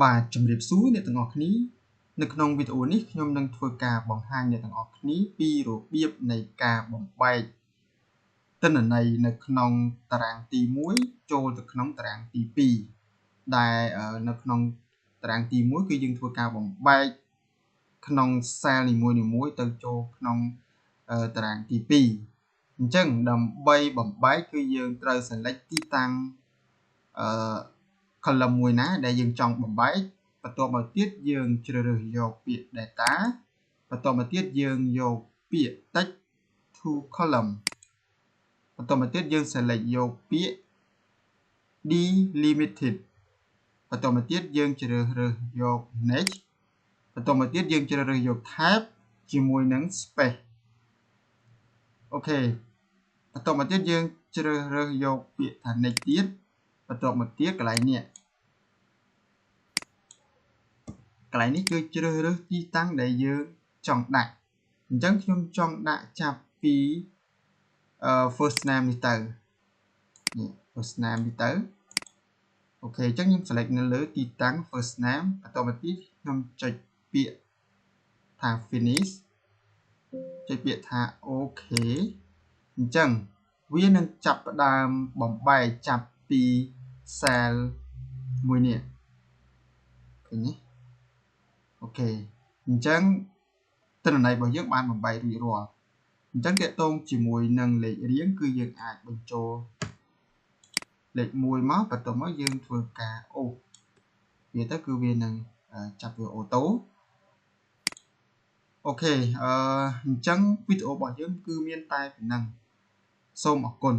បាទជំរាបសួរអ្នកទាំងអស់គ្នានៅក្នុងវីដេអូនេះខ្ញុំនឹងធ្វើការបង្ហាញអ្នកទាំងអស់គ្នាពីរបៀបនៃការបំបែកទិន្នន័យនៅក្នុងតារាងទី1ចូលទៅក្នុងតារាងទី2ដែលនៅក្នុងតារាងទី1គឺយើងធ្វើការបំបែកក្នុង cell នីមួយៗទៅចូលក្នុងតារាងទី2អញ្ចឹងដើម្បីបំបែកគឺយើងត្រូវ select ទីតាំងcolumn មួយណាដែលយើងចង់បំបែកបន្ទាប់មកទៀតយើងជ្រើសរើសយកពាក្យ data បន្ទាប់មកទៀតយើងយកពាក្យ text to column បន្ទាប់មកទៀតយើង select យកពាក្យ delimited បន្ទាប់មកទៀតយើងជ្រើសរើសយក next បន្ទាប់មកទៀតយើងជ្រើសរើសយក tab ជាមួយនឹង space អូខេបន្ទាប់មកទៀតយើងជ្រើសរើសយកពាក្យថា next ទៀតបន្ទាប់មកទៀតកន្លែងនេះគឺជ្រើសរើសទីតាំងដែលយើងចង់ដាក់អញ្ចឹងខ្ញុំចង់ដាក់ចាប់ពីfirst name នេះទៅនេះ first name នេះទៅអូខេអញ្ចឹងខ្ញុំ select នៅលើទីតាំង first name បន្ទាប់មកទៀតខ្ញុំចុចពាក្យថា finish ចុចពាក្យថា OK អញ្ចឹងវានឹងចាប់ផ្ដើមបំបែកចាប់ពី cell មួយនេះឃើញទេអូខេអញ្ចឹងទិន្នន័យរបស់យើងបានបំបែករួចរាល់អញ្ចឹងទាក់ទងជាមួយនឹងលេខរៀងគឺយើងអាចបញ្ចូលលេខ1មកបន្ទាប់មកយើងធ្វើការអូសវាទៅគឺវានឹងចាប់វាអូតូអូខេអញ្ចឹងវីដេអូរបស់យើងគឺមានតែប៉ុណ្ណឹងសូមអរគុណ